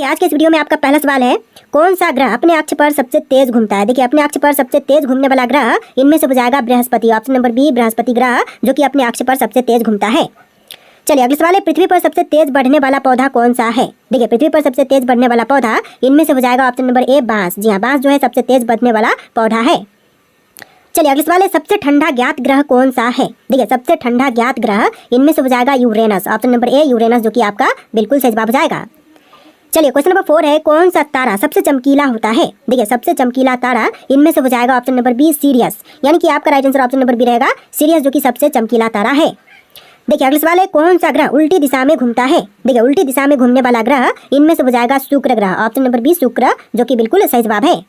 आज के इस वीडियो में आपका पहला सवाल है, कौन सा ग्रह अपने अक्ष पर सबसे तेज घूमता है। देखिए, अपने अक्ष पर सबसे तेज घूमने वाला ग्रह इनमें से हो जाएगा बृहस्पति। ऑप्शन नंबर बी बृहस्पति ग्रह, जो कि अपने अक्ष पर सबसे तेज घूमता है। चलिए अगला सवाल है, पृथ्वी पर सबसे तेज बढ़ने वाला पौधा कौन सा है। देखिए, पृथ्वी पर सबसे तेज बढ़ने वाला पौधा इनमें से हो जाएगा ऑप्शन नंबर ए बांस। जी हाँ, बांस जो है सबसे तेज बढ़ने वाला पौधा है। चलिए अगला सवाल है, सबसे ठंडा ज्ञात ग्रह कौन सा है। देखिए, सबसे ठंडा ज्ञात ग्रह इनमें से हो जाएगा Uranus. Option number A Uranus, जो कि आपका बिल्कुल सही जवाब हो जाएगा। चलिए क्वेश्चन नंबर 4 है, कौन सा तारा सबसे चमकीला होता है। देखिए, सबसे चमकीला तारा इनमें से हो जाएगा ऑप्शन नंबर बी सीरियस, यानी कि आपका right answer option number B रहेगा सीरियस, जो कि सबसे चमकीला तारा है। देखिए अगला सवाल है, कौन सा ग्रह उल्टी दिशा में घूमता है। देखिए, उल्टी दिशा में घूमने वाला ग्रह इनमें से हो जाएगा शुक्र ग्रह। ऑप्शन नंबर बी शुक्र, जो कि बिल्कुल सही जवाब है।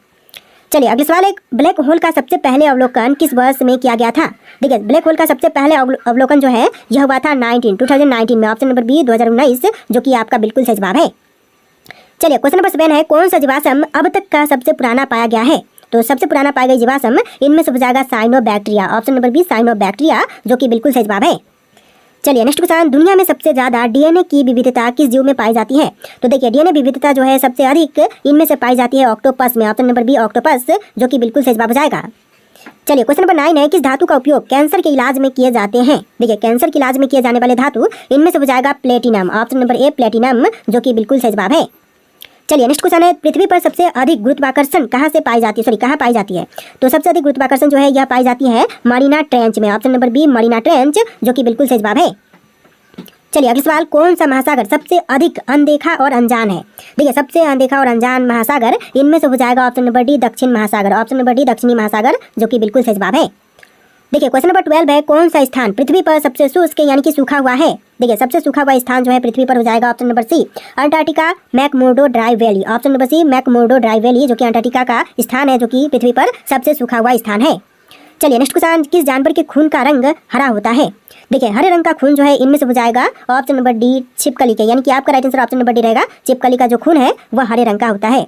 चलिए अगला सवाल है, ब्लैक होल का सबसे पहले अवलोकन किस वर्ष में किया गया था। देखिए, ब्लैक होल का सबसे पहले अवलोकन जो है यह हुआ था 2019 में। ऑप्शन नंबर बी 2019, जो कि आपका बिल्कुल सही जवाब है। चलिए क्वेश्चन नंबर 7 है, कौन सा जीवाश्म अब तक का सबसे पुराना पाया गया है। तो सबसे पुराना पाया गया जीवाश्म इनमें से हो जाएगा cyanobacteria. Option number B cyanobacteria, जो कि बिल्कुल सही जवाब है। चलिए नेक्स्ट क्वेश्चन, दुनिया में सबसे ज्यादा डीएनए की विविधता किस जीव में पाई जाती है। तो देखिए, डीएनए विविधता जो है सबसे अधिक इनमें से पाई जाती है ऑक्टोपस में। ऑप्शन नंबर बी ऑक्टोपस, जो कि बिल्कुल सही जवाब हो जाएगा। चलिए क्वेश्चन नंबर 9 है, किस धातु का उपयोग कैंसर के इलाज में किए जाते हैं। देखिए, कैंसर के इलाज में किए जाने वाले धातु इनमें से हो जाएगा platinum. Option number A platinum, जो कि बिल्कुल सही जवाब है। चलिए नेक्स्ट क्वेश्चन है, पृथ्वी पर सबसे अधिक गुरुत्वाकर्षण कहाँ पाई जाती है। तो सबसे अधिक गुरुत्वाकर्षण जो है यह पाई जाती है मरीना ट्रेंच में। Option number B Marina trench, जो कि बिल्कुल सही जवाब है। चलिए अगला सवाल, कौन सा महासागर सबसे अधिक अनदेखा और अनजान है। देखिए, सबसे अनदेखा और अनजान महासागर इनमें से हो जाएगा ऑप्शन नंबर डी दक्षिण महासागर। ऑप्शन नंबर डी दक्षिणी महासागर, जो कि बिल्कुल सही जवाब है। देखिए क्वेश्चन नंबर 12 है, कौन सा स्थान पृथ्वी पर सबसे शुष्क यानी कि सूखा हुआ है। देखिए, सबसे सूखा हुआ स्थान जो है पृथ्वी पर हो जाएगा option number C Antarctica McMurdo dry valley. Option number C McMurdo dry valley, जो कि अंटार्कटिका का स्थान है, जो कि पृथ्वी पर सबसे सूखा हुआ स्थान है। चलिए नेक्स्ट क्वेश्चन, किस जानवर के खून का रंग हरा होता है। देखिए, हरे रंग का खून जो है इनमें से हो जाएगा ऑप्शन नंबर डी छिपकली के, यानी कि आपका right answer option number D रहेगा। छिपकली का जो खून है वह हरे रंग का होता है।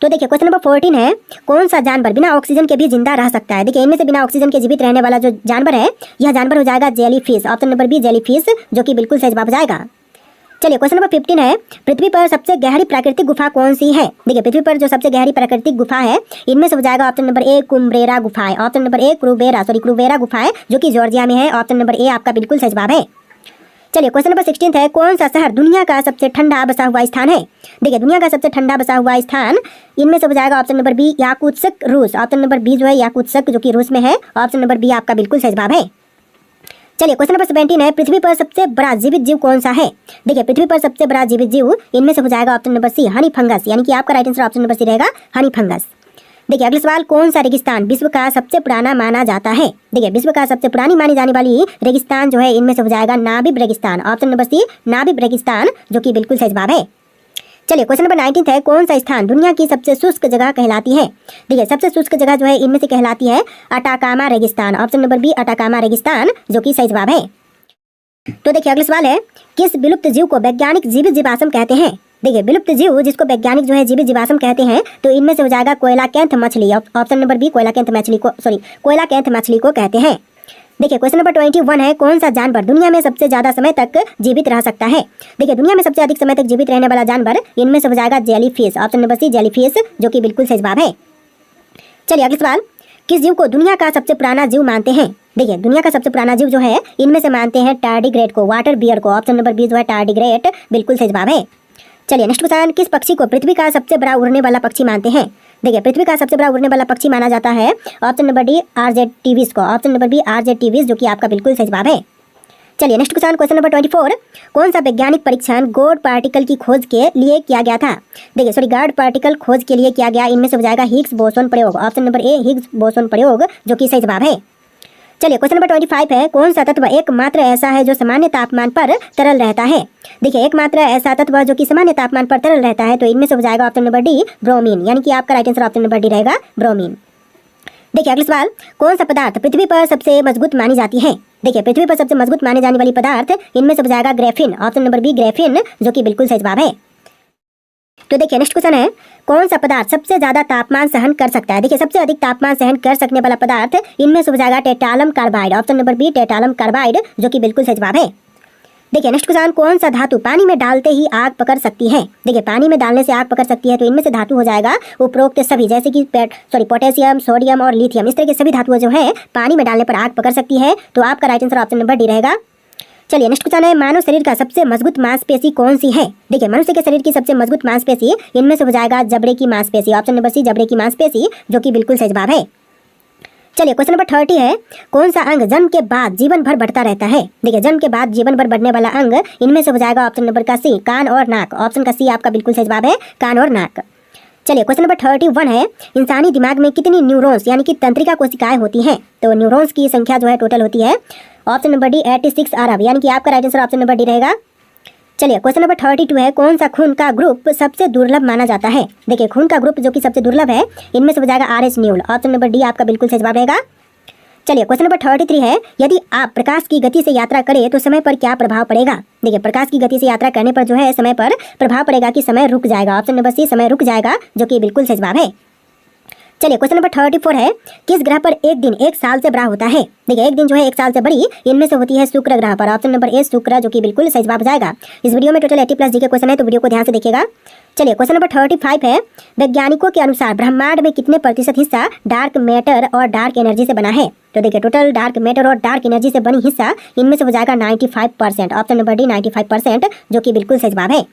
तो देखिए क्वेश्चन नंबर 14 है, कौन सा जानवर बिना ऑक्सीजन के भी जिंदा रह सकता है। देखिए, इनमें से बिना ऑक्सीजन के जीवित रहने वाला जो जानवर है यह जानवर हो जाएगा jellyfish. Option number B jellyfish, जो कि बिल्कुल सही जवाब हो जाएगा। चलिए क्वेश्चन नंबर 15 है, पृथ्वी पर सबसे गहरी प्राकृतिक गुफा कौन सी है। देखिए, पृथ्वी पर जो सबसे गहरी प्राकृतिक गुफा है इनमें से हो जाएगा ऑप्शन नंबर ए कुम्ब्रेरा गुफाएं। ऑप्शन नंबर ए क्रूवेरा गुफाएं, जो कि जॉर्जिया में है। ऑप्शन नंबर ए आपका बिल्कुल सही जवाब है। चलिए क्वेश्चन नंबर 16 है, कौन सा शहर दुनिया का सबसे ठंडा बसा हुआ स्थान है। देखिए, दुनिया का सबसे ठंडा बसा हुआ स्थान इनमें से हो जाएगा ऑप्शन नंबर बी याकुत्स्क रूस। ऑप्शन नंबर बी जो है याकुत्स्क, जो कि रूस में है। ऑप्शन नंबर बी आपका बिल्कुल सही जवाब है। चलिए क्वेश्चन नंबर 17 है, पृथ्वी पर सबसे बड़ा जीवित जीव कौन सा है। देखिए, पृथ्वी पर सबसे बड़ा जीवित जीव इनमें से हो जाएगा option number C honey fungus, यानी कि आपका right answer option number C रहेगा हनी फंगस। देखिए अगला सवाल, कौन सा रेगिस्तान विश्व का सबसे पुराना माना जाता है। देखिए, विश्व का सबसे पुरानी मानी जाने वाली रेगिस्तान जो है इनमें से हो जाएगा नाबिब रेगिस्तान। ऑप्शन नंबर सी नाबिब रेगिस्तान, जो कि बिल्कुल सही जवाब है। चलिए क्वेश्चन नंबर 19 है, कौन सा स्थान दुनिया की सबसे शुष्क जगह कहलाती है। देखिए, सबसे शुष्क जगह जो है इनमें से कहलाती है अटाकामा रेगिस्तान। ऑप्शन नंबर बी अटाकामा रेगिस्तान, जो कि सही जवाब है। तो देखिए अगला सवाल है, किस विलुप्त जीव को वैज्ञानिक जीवित जीवाश्म कहते हैं। देखिए, विलुप्त जीव जिसको वैज्ञानिक जो है जीवित जीवाश्म कहते हैं, तो इनमें से हो जाएगा कोयलाकैंथ मछली। ऑप्शन नंबर बी कोयलाकैंथ मछली को कहते हैं। देखिए क्वेश्चन नंबर 21 है, कौन सा जानवर दुनिया में सबसे ज्यादा समय तक जीवित रह सकता है। देखिए, दुनिया में सबसे अधिक समय तक जीवित रहने वाला जानवर इनमें से हो जाएगा jellyfish. Option number C jellyfish, जो कि बिल्कुल सही जवाब है। चलिए अगला सवाल, किस जीव को दुनिया का सबसे पुराना जीव मानते हैं। देखिए, दुनिया का सबसे पुराना जीव जो है इनमें से मानते हैं टार्डिग्रेड को, वाटर बियर को। ऑप्शन नंबर बी जो है टार्डिग्रेड, बिल्कुल सही जवाब है। चलिए नेक्स्ट क्वेश्चन, किस पक्षी को पृथ्वी का सबसे बड़ा उड़ने वाला पक्षी मानते हैं। देखिए, पृथ्वी का सबसे बड़ा उड़ने वाला पक्षी माना जाता है ऑप्शन नंबर डी आरजेड को। ऑप्शन नंबर बी आरजेड, जो कि आपका बिल्कुल सही जवाब है। चलिए नेक्स्ट क्वेश्चन नंबर 24, कौन सा वैज्ञानिक परीक्षण गॉड पार्टिकल की खोज के लिए किया गया था। देखिए गॉड पार्टिकल खोज के लिए किया गया इनमें से हो जाएगा हिग्स बोसोन प्रयोग। Option number A Higgs boson प्रयोग, जो कि सही जवाब है। चलिए क्वेश्चन नंबर 25 है, कौन सा तत्व एकमात्र ऐसा है जो सामान्य तापमान पर तरल रहता है। देखिए, एकमात्र ऐसा तत्व जो कि सामान्य तापमान पर तरल रहता है, तो इनमें से हो जाएगा ऑप्शन नंबर डी ब्रोमीन, यानी कि आपका right answer option number D रहेगा ब्रोमीन। देखिए अगला सवाल, कौन सा पदार्थ पृथ्वी पर सबसे मजबूत मानी जाती है। देखिए, पृथ्वी पर सबसे मजबूत माने जाने वाली पदार्थ इनमें से हो जाएगा graphene. Option number B graphene, जो कि बिल्कुल सही जवाब है। तो देखिए नेक्स्ट क्वेश्चन है, कौन सा पदार्थ सबसे ज्यादा तापमान सहन कर सकता है। देखिए, सबसे अधिक तापमान सहन कर सकने वाला पदार्थ इनमें से हो जाएगा tantalum carbide. Option number B tantalum carbide, जो कि बिल्कुल सही जवाब है। देखिए नेक्स्ट क्वेश्चन, कौन सा धातु पानी में डालते ही आग पकड़ सकती है? देखिए पानी में डालने से आग पकड़ सकती है तो इनमें से धातु हो जाएगा उपरोक्त सभी, जैसे कि पोटेशियम, सोडियम और लिथियम, इस तरह के सभी धातुएं जो है पानी में डालने पर आग पकड़ सकती है। तो आपका right answer option number D रहेगा। चलिए नेक्स्ट क्वेश्चन है, मानव शरीर का सबसे मजबूत मांसपेशी कौन सी है? देखिए मनुष्य के शरीर की सबसे मजबूत मांसपेशी इनमें से हो जाएगा जबड़े की मांसपेशी, ऑप्शन नंबर सी जबड़े की मांसपेशी, जो कि बिल्कुल सही जवाब है। चलिए क्वेश्चन नंबर 30 है, कौन सा अंग जन्म के बाद जीवन भर बढ़ता रहता है? देखिए जन्म के बाद जीवन भर बढ़ने वाला अंग इनमें से हो जाएगा ऑप्शन नंबर का सी कान और नाक, ऑप्शन का सी आपका बिल्कुल सही जवाब है, कान और नाक। चलिए क्वेश्चन नंबर 31 है, इंसानी दिमाग में कितनी न्यूरॉन्स यानी कि तंत्रिका कोशिकाएं होती हैं? तो न्यूरॉन्स की संख्या जो है टोटल होती है ऑप्शन नंबर डी 86 अरब, यानी कि आपका right answer option number D रहेगा। चलिए क्वेश्चन नंबर 32 है, कौन सा खून का ग्रुप सबसे दुर्लभ माना जाता है? देखिए खून का ग्रुप जो कि सबसे दुर्लभ है इनमें से हो जाएगा RH न्यूल, ऑप्शन नंबर डी आपका बिल्कुल सही जवाब रहेगा। चलिए क्वेश्चन नंबर 33 है, यदि आप प्रकाश की गति से यात्रा करें तो समय पर क्या प्रभाव पड़ेगा? देखिए प्रकाश की गति से यात्रा करने पर जो है समय पर प्रभाव पड़ेगा कि समय रुक जाएगा, ऑप्शन नंबर सी समय रुक जाएगा, जो कि बिल्कुल सही जवाब है। चलिए क्वेश्चन नंबर 34 है, किस ग्रह पर एक दिन एक साल से बड़ा होता है? देखिए एक दिन जो है एक साल से बड़ी इनमें से होती है शुक्र ग्रह पर, ऑप्शन नंबर ए शुक्र, जो कि बिल्कुल सही जवाब जाएगा। इस वीडियो में टोटल 80+ जी के क्वेश्चन है, तो वीडियो को ध्यान से देखिएगा। चलिए क्वेश्चन नंबर 35 है, वैज्ञानिकों के अनुसार ब्रह्मांड में कितने प्रतिशत हिस्सा डार्क मैटर और डार्क एनर्जी से बना है? तो देखिए टोटल डार्क मैटर और डार्क एनर्जी से बनी हिस्सा इनमें से हो जाएगा 95%, ऑप्शन नंबर डी 95%, जो कि बिल्कुल सही जवाब है।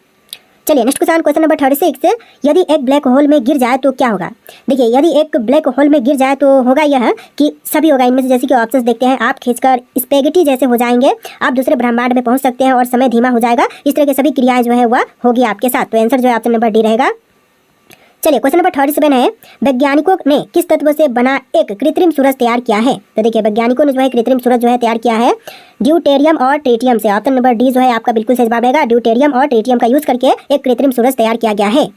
चलिए नेक्स्ट क्वेश्चन नंबर 36, यदि एक ब्लैक होल में गिर जाए तो क्या होगा? देखिए यदि एक ब्लैक होल में गिर जाए तो होगा यह कि सभी होगा इनमें से, जैसे कि ऑप्शंस देखते हैं, आप खींचकर स्पेगेटी जैसे हो जाएंगे, आप दूसरे ब्रह्मांड में पहुंच सकते हैं और समय धीमा हो जाएगा, इस तरह की सभी क्रियाएं जो है वह होगी आपके साथ। तो आंसर जो है ऑप्शन नंबर डी रहेगा। चलिए क्वेश्चन नंबर 37 है, वैज्ञानिकों ने किस तत्व से बना एक कृत्रिम सूरज तैयार किया है? तो देखिए वैज्ञानिकों ने जो है कृत्रिम सूरज जो है तैयार किया है ड्यूटेरियम और ट्रिटियम से, ऑप्शन नंबर डी जो है आपका बिल्कुल सही जवाब रहेगा। ड्यूटेरियम और ट्रिटियम का यूज करके एक कृत्रिम सूरज तैयार किया गया है।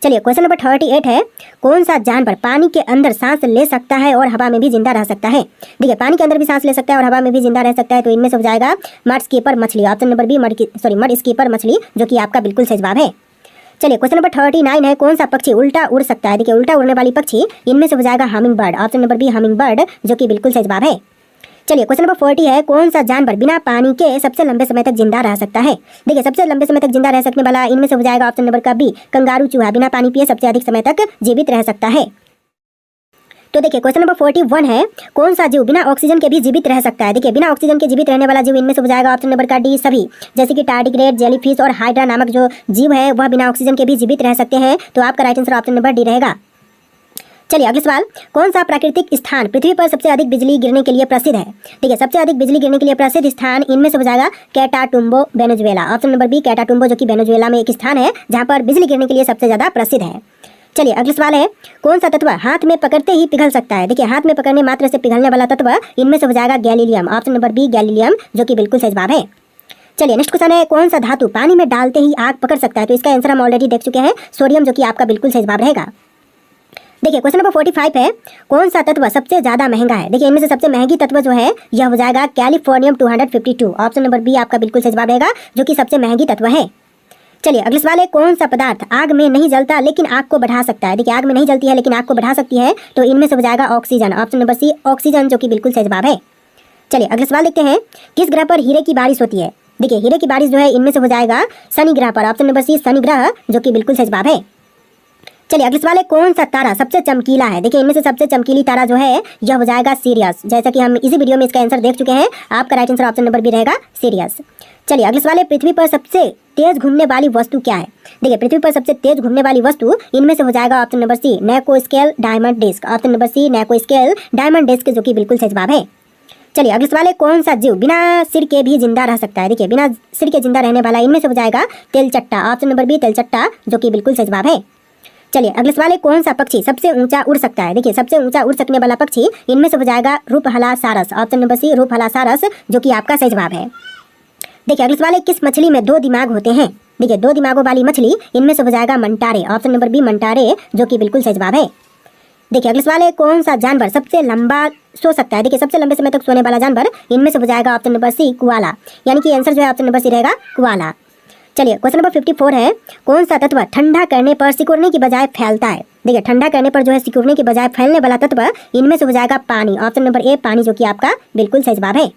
चलिए क्वेश्चन नंबर 38 है, कौन सा जानवर पानी के अंदर सांस ले सकता है और हवा में भी जिंदा रह सकता है? देखिए पानी के अंदर भी सांस ले सकता है और हवा में भी जिंदा रह सकता है, तो इनमें से हो जाएगा मड स्कीपर मछली, option number B mud skipper मछली, जो कि आपका बिल्कुल सही जवाब है। चलिए क्वेश्चन नंबर 39 है, कौन सा पक्षी उल्टा उड़ सकता है? देखिए उल्टा उड़ने वाली पक्षी इनमें से हो जाएगा humming bird, option number B humming bird, जो कि बिल्कुल सही जवाब है। चलिए क्वेश्चन नंबर 40 है, कौन सा जानवर बिना पानी के सबसे लंबे समय तक जिंदा रह सकता है? देखिए सबसे लंबे समय तक जिंदा रह सकने वाला इनमें से हो जाएगा ऑप्शन नंबर का बी कंगारू चूहा, बिना पानी पिए सबसे अधिक समय तक जीवित रह सकता है। तो देखिए क्वेश्चन नंबर 41 है, कौन सा जीव बिना ऑक्सीजन के भी जीवित रह सकता है? देखिए बिना ऑक्सीजन के जीवित रहने वाला जीव इनमें से हो जाएगा ऑप्शन नंबर का डी सभी, जैसे कि टार्डिग्रेड, जेलीफिश और हाइड्रा नामक जो जीव है वह बिना ऑक्सीजन के भी जीवित रह सकते हैं। तो आपका right answer option number D रहेगा। चलिए अगला सवाल, कौन सा प्राकृतिक स्थान पृथ्वी पर सबसे अधिक बिजली गिरने के लिए प्रसिद्ध है? देखिए सबसे अधिक बिजली गिरने के लिए प्रसिद्ध स्थान इनमें से हो जाएगा कैटाटुम्बो वेनेजुएला, ऑप्शन नंबर बी कैटाटुम्बो, जो कि वेनेजुएला में एक स्थान है जहां पर बिजली गिरने के लिए सबसे ज्यादा प्रसिद्ध है। चलिए अगला सवाल है, कौन सा तत्व हाथ में पकड़ते ही पिघल सकता है? देखिए हाथ में पकड़ने मात्र से पिघलने वाला तत्व इनमें से हो जाएगा gallium, option number B gallium, जो कि बिल्कुल सही जवाब है। चलिए नेक्स्ट क्वेश्चन है, कौन सा धातु पानी में डालते ही आग पकड़ सकता है? तो इसका आंसर हम ऑलरेडी देख चुके हैं, सोडियम, जो कि आपका बिल्कुल सही जवाब रहेगा। देखिए क्वेश्चन नंबर 45 है, कौन सा तत्व सबसे ज्यादा महंगा है? देखिए इनमें से सबसे महंगी तत्व जो है यह हो जाएगा कैलिफोर्नियम 252, ऑप्शन नंबर बी आपका बिल्कुल सही जवाब रहेगा, जो कि सबसे महंगी तत्व है। चलिए अगला सवाल है, कौन सा पदार्थ आग में नहीं जलता लेकिन आग को बढ़ा सकता है? देखिए आग में नहीं जलती है लेकिन आग को बढ़ा सकती है, तो इनमें से हो जाएगा oxygen, option number C oxygen, जो कि बिल्कुल सही जवाब है। चलिए अगला सवाल देखते हैं, किस ग्रह पर हीरे की बारिश होती है? देखिए हीरे की बारिश जो है इनमें से हो जाएगा शनि ग्रह पर, ऑप्शन नंबर सी शनि ग्रह, जो कि बिल्कुल सही जवाब है। चलिए अगला सवाल है, कौन सा तारा सबसे चमकीला है? देखिए इनमें से सबसे चमकीली तारा जो है यह हो जाएगा सीरियस, जैसा कि हम इसी वीडियो में इसका आंसर देख चुके हैं। आपका right answer option number B रहेगा सीरियस। चलिए अगला सवाल है, पृथ्वी पर सबसे तेज घूमने वाली वस्तु क्या है? देखिए पृथ्वी पर सबसे तेज घूमने वाली वस्तु इनमें से हो जाएगा option number C nanoscale diamond disc, option number C nanoscale diamond disc, जो कि बिल्कुल सही जवाब है। चलिए अगला सवाल है, कौन सा जीव बिना सिर के भी जिंदा रह सकता है? देखिए बिना सिर के जिंदा रहने वाला इनमें से हो जाएगा तेलचट्टा, ऑप्शन नंबर बी तेलचट्टा, जो कि बिल्कुल सही जवाब है। चलिए अगला सवाल है, कौन सा पक्षी सबसे ऊंचा उड़ सकता है? देखिए सबसे ऊंचा उड़ सकने वाला पक्षी इनमें से हो जाएगा रूपहला सारस, ऑप्शन नंबर सी रूपहला सारस, जो कि आपका सही जवाब है। देखिए अगला सवाल है, किस मछली में 2 दिमाग होते हैं? देखिए 2 दिमागों वाली मछली इनमें से हो जाएगा मंटारे, ऑप्शन नंबर बी मंटारे, जो कि बिल्कुल सही जवाब है। देखिए अगला सवाल है, कौन सा जानवर सबसे लंबा सो सकता है? देखिए सबसे लंबे समय तक सोने वाला जानवर इनमें से हो जाएगा ऑप्शन नंबर सी कुआला, यानी कि आंसर जो है ऑप्शन नंबर सी रहेगा कुआला। चलिए क्वेश्चन नंबर 54 है, कौन सा तत्व ठंडा करने पर सिकुड़ने की बजाय फैलता है? देखिए ठंडा करने पर जो है सिकुड़ने की बजाय फैलने वाला तत्व इनमें से हो जाएगा पानी, ऑप्शन नंबर ए पानी, जो कि आपका बिल्कुल सही जवाब है।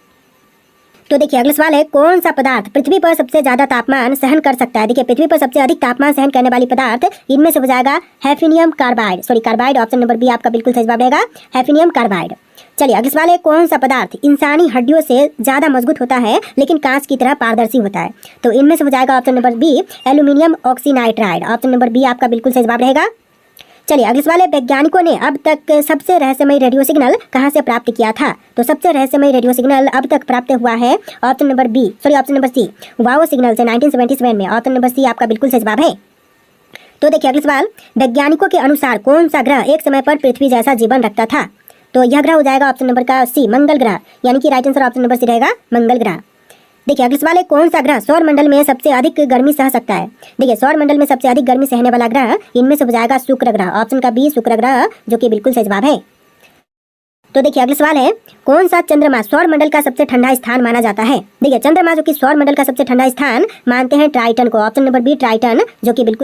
तो देखिए अगला सवाल है, कौन सा पदार्थ पृथ्वी पर सबसे ज्यादा तापमान सहन कर सकता है? देखिए पृथ्वी पर सबसे अधिक तापमान सहन करने वाली पदार्थ इनमें से हो जाएगा hafnium carbide, carbide. Option number B आपका बिल्कुल सही जवाब रहेगा, हैफिनियम कार्बाइड। चलिए अगला सवाल है, कौन सा पदार्थ इंसानी हड्डियों से ज्यादा मजबूत होता है लेकिन कांच की तरह पारदर्शी होता है? तो इनमें से हो जाएगा option number B aluminium oxynitride. Option number B आपका बिल्कुल सही जवाब रहेगा। चलिए अगले सवाल है, वैज्ञानिकों ने अब तक सबसे रहस्यमय रेडियो सिग्नल कहाँ से प्राप्त किया था? तो सबसे रहस्यमय रेडियो सिग्नल अब तक प्राप्त हुआ है option number C wow signal से 1977 में। ऑप्शन नंबर सी आपका बिल्कुल सही जवाब है। तो देखिए अगला सवाल, वैज्ञानिकों के अनुसार कौन सा ग्रह एक समय पर पृथ्वी जैसा जीवन रखता था? तो यह ग्रह हो जाएगा ऑप्शन नंबर का सी मंगल ग्रह, यानी कि right answer option number C रहेगा मंगल ग्रह। देखिए अगला सवाल है, कौन सा ग्रह सौर मंडल में सबसे अधिक गर्मी सह सकता है? देखिए सौर मंडल में सबसे अधिक गर्मी सहने वाला ग्रह इनमें से हो जाएगा शुक्र ग्रह। ऑप्शन का बी शुक्र ग्रह, जो कि बिल्कुल सही जवाब है। तो देखिए अगला सवाल है, कौन सा चंद्रमा सौर मंडल का सबसे ठंडा स्थान माना जाता है? देखिए चंद्रमा जो कि सौर मंडल का सबसे ठंडा स्थान मानते हैं ट्राइटन को। ऑप्शन नंबर बी ट्राइटन, जो कि बिल्कुल